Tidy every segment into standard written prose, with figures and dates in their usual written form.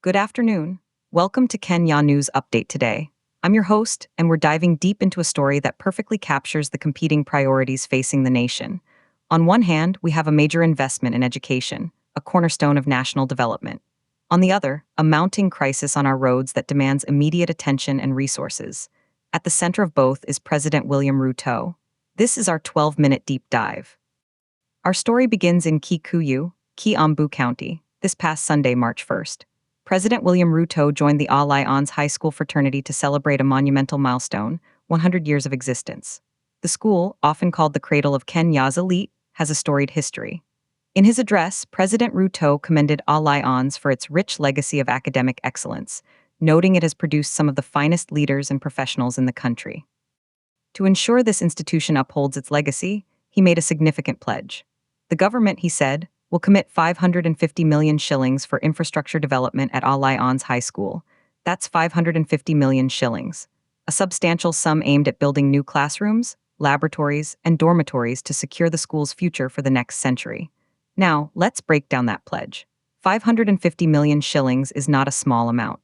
Good afternoon. Welcome to Kenya News Update today. I'm your host, and we're diving deep into a story that perfectly captures the competing priorities facing the nation. On one hand, we have a major investment in education, a cornerstone of national development. On the other, a mounting crisis on our roads that demands immediate attention and resources. At the center of both is President William Ruto. This is our 12-minute deep dive. Our story begins in Kikuyu, Kiambu County, this past Sunday, March 1st. President William Ruto joined the Alliance High School fraternity to celebrate a monumental milestone, 100 years of existence. The school, often called the cradle of Kenya's elite, has a storied history. In his address, President Ruto commended Alliance for its rich legacy of academic excellence, noting it has produced some of the finest leaders and professionals in the country. To ensure this institution upholds its legacy, he made a significant pledge. The government, he said, will commit 550 million shillings for infrastructure development at Alliance High School. That's 550 million shillings, a substantial sum aimed at building new classrooms, laboratories, and dormitories to secure the school's future for the next century. Now, let's break down that pledge. 550 million shillings is not a small amount.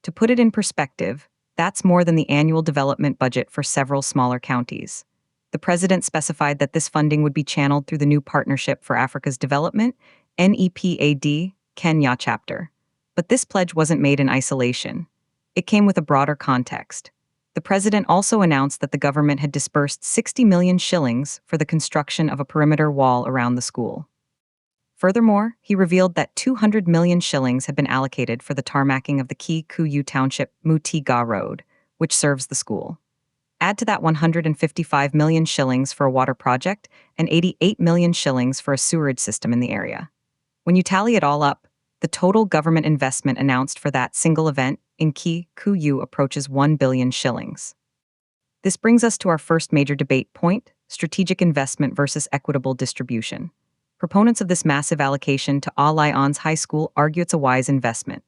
To put it in perspective, that's more than the annual development budget for several smaller counties. The president specified that this funding would be channeled through the new Partnership for Africa's Development, NEPAD, Kenya chapter. But this pledge wasn't made in isolation. It came with a broader context. The president also announced that the government had disbursed 60 million shillings for the construction of a perimeter wall around the school. Furthermore, he revealed that 200 million shillings had been allocated for the tarmacking of the Kikuyu Township Mutiga Road, which serves the school. Add to that 155 million shillings for a water project and 88 million shillings for a sewerage system in the area. When you tally it all up, the total government investment announced for that single event in Kikuyu approaches 1 billion shillings. This brings us to our first major debate point: strategic investment versus equitable distribution. Proponents of this massive allocation to Alliance High School argue it's a wise investment.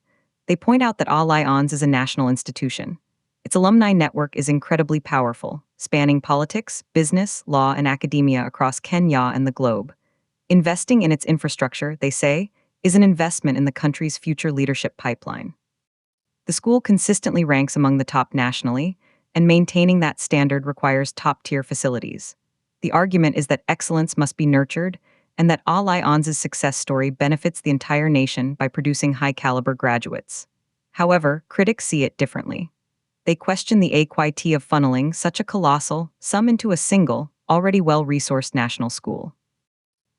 They point out that Alliance is a national institution. Its alumni network is incredibly powerful, spanning politics, business, law, and academia across Kenya and the globe. Investing in its infrastructure, they say, is an investment in the country's future leadership pipeline. The school consistently ranks among the top nationally, and maintaining that standard requires top-tier facilities. The argument is that excellence must be nurtured, and that Alliance's success story benefits the entire nation by producing high-caliber graduates. However, critics see it differently. They question the equity of funneling such a colossal sum into a single, already well-resourced national school.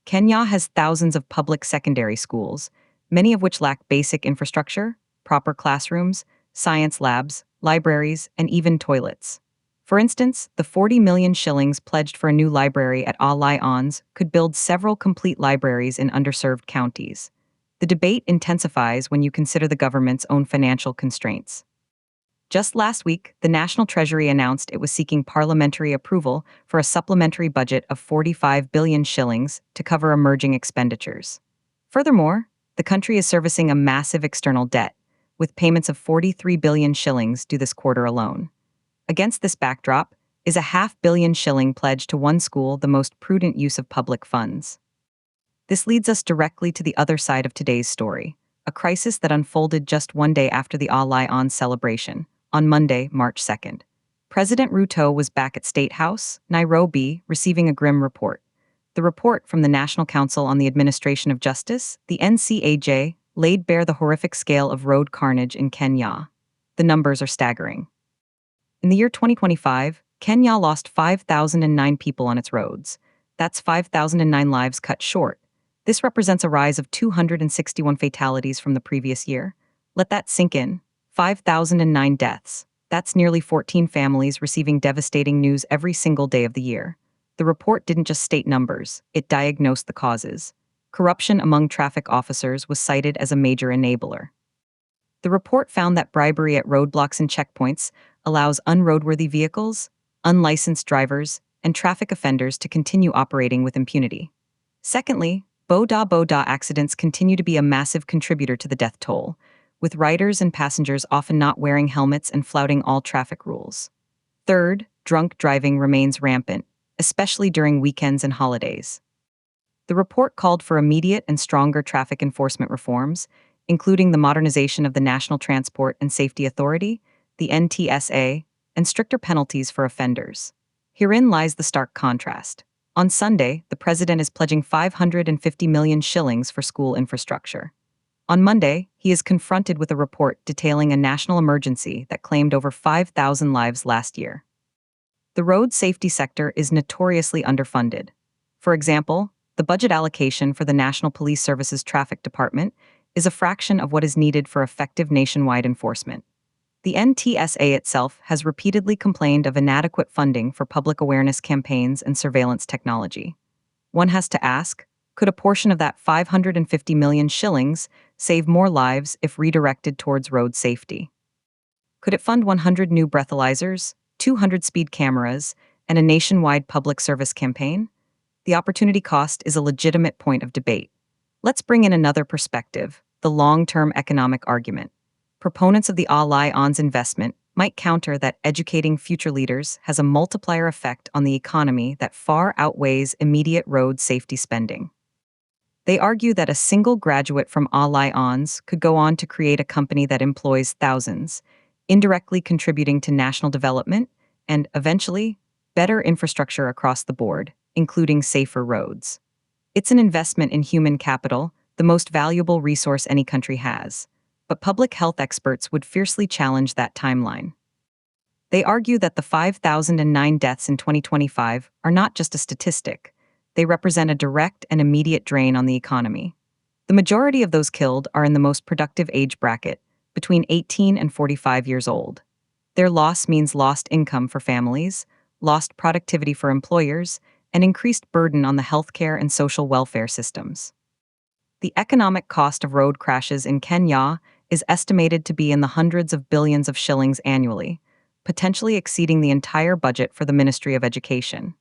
Kenya has thousands of public secondary schools, many of which lack basic infrastructure, proper classrooms, science labs, libraries, and even toilets. For instance, the 40 million shillings pledged for a new library at Alliance could build several complete libraries in underserved counties. The debate intensifies when you consider the government's own financial constraints. Just last week, the National Treasury announced it was seeking parliamentary approval for a supplementary budget of 45 billion shillings to cover emerging expenditures. Furthermore, the country is servicing a massive external debt, with payments of 43 billion shillings due this quarter alone. Against this backdrop is a $500 million shilling pledge to one school, the most prudent use of public funds. This leads us directly to the other side of today's story, a crisis that unfolded just one day after the Alliance celebration. On Monday, March 2nd, President Ruto was back at State House, Nairobi, receiving a grim report. The report from the National Council on the Administration of Justice, the NCAJ, laid bare the horrific scale of road carnage in Kenya. The numbers are staggering. In the year 2025, Kenya lost 5,009 people on its roads. That's 5,009 lives cut short. This represents a rise of 261 fatalities from the previous year. Let that sink in. 5,009 deaths. That's nearly 14 families receiving devastating news every single day of the year. The report didn't just state numbers, it diagnosed the causes. Corruption among traffic officers was cited as a major enabler. The report found that bribery at roadblocks and checkpoints allows unroadworthy vehicles, unlicensed drivers, and traffic offenders to continue operating with impunity. Secondly, boda accidents continue to be a massive contributor to the death toll, with riders and passengers often not wearing helmets and flouting all traffic rules. Third, drunk driving remains rampant, especially during weekends and holidays. The report called for immediate and stronger traffic enforcement reforms, including the modernization of the National Transport and Safety Authority, the NTSA, and stricter penalties for offenders. Herein lies the stark contrast. On Sunday, the president is pledging 550 million shillings for school infrastructure. On Monday, he is confronted with a report detailing a national emergency that claimed over 5,000 lives last year. The road safety sector is notoriously underfunded. For example, the budget allocation for the National Police Service's Traffic Department is a fraction of what is needed for effective nationwide enforcement. The NTSA itself has repeatedly complained of inadequate funding for public awareness campaigns and surveillance technology. One has to ask, could a portion of that 550 million shillings save more lives if redirected towards road safety? Could it fund 100 new breathalyzers, 200 speed cameras, and a nationwide public service campaign? The opportunity cost is a legitimate point of debate. Let's bring in another perspective, the long-term economic argument. Proponents of the Allocation's investment might counter that educating future leaders has a multiplier effect on the economy that far outweighs immediate road safety spending. They argue that a single graduate from Allocation could go on to create a company that employs thousands, indirectly contributing to national development and, eventually, better infrastructure across the board, including safer roads. It's an investment in human capital, the most valuable resource any country has. But public health experts would fiercely challenge that timeline. They argue that the 5,009 deaths in 2025 are not just a statistic, they represent a direct and immediate drain on the economy. The majority of those killed are in the most productive age bracket, between 18 and 45 years old. Their loss means lost income for families, lost productivity for employers, and increased burden on the healthcare and social welfare systems. The economic cost of road crashes in Kenya is estimated to be in the hundreds of billions of shillings annually, potentially exceeding the entire budget for the Ministry of Education.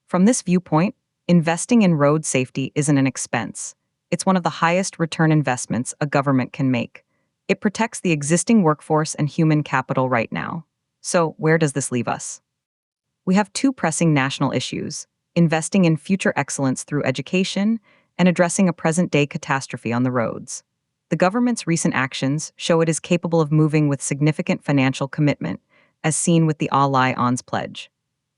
From this viewpoint, investing in road safety isn't an expense. It's one of the highest return investments a government can make. It protects the existing workforce and human capital right now. So, where does this leave us? We have two pressing national issues: investing in future excellence through education and addressing a present-day catastrophe on the roads. The government's recent actions show it is capable of moving with significant financial commitment, as seen with the Allocation's pledge.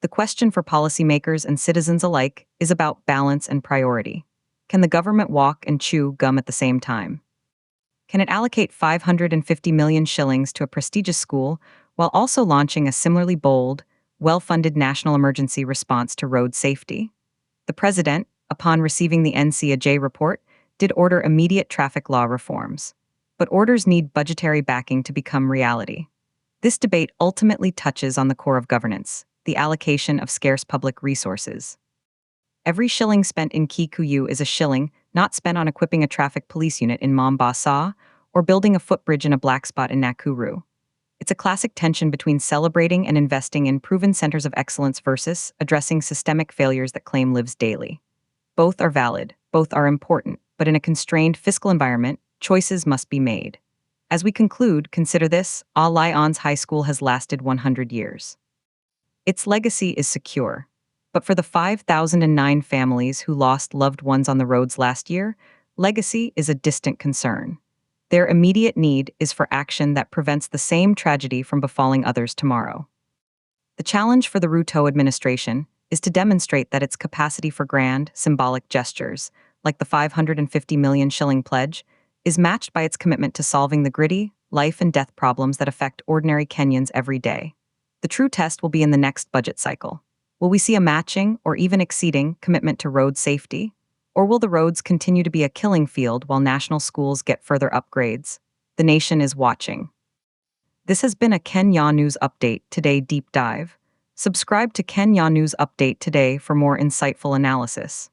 The question for policymakers and citizens alike is about balance and priority. Can the government walk and chew gum at the same time? Can it allocate 550 million shillings to a prestigious school while also launching a similarly bold, well-funded national emergency response to road safety? The president, upon receiving the NCAJ report, did order immediate traffic law reforms. But orders need budgetary backing to become reality. This debate ultimately touches on the core of governance, the allocation of scarce public resources. Every shilling spent in Kikuyu is a shilling not spent on equipping a traffic police unit in Mombasa or building a footbridge in a black spot in Nakuru. It's a classic tension between celebrating and investing in proven centers of excellence versus addressing systemic failures that claim lives daily. Both are valid, both are important, but in a constrained fiscal environment, choices must be made. As we conclude, consider this: Allocation's high school has lasted 100 years. Its legacy is secure. But for the 5,009 families who lost loved ones on the roads last year, legacy is a distant concern. Their immediate need is for action that prevents the same tragedy from befalling others tomorrow. The challenge for the Ruto administration is to demonstrate that its capacity for grand, symbolic gestures, like the 550 million shilling pledge, is matched by its commitment to solving the gritty, life and death problems that affect ordinary Kenyans every day. The true test will be in the next budget cycle. Will we see a matching or even exceeding commitment to road safety? Or will the roads continue to be a killing field while national schools get further upgrades? The nation is watching. This has been a Kenya News Update Today Deep Dive. Subscribe to Kenya News Update Today for more insightful analysis.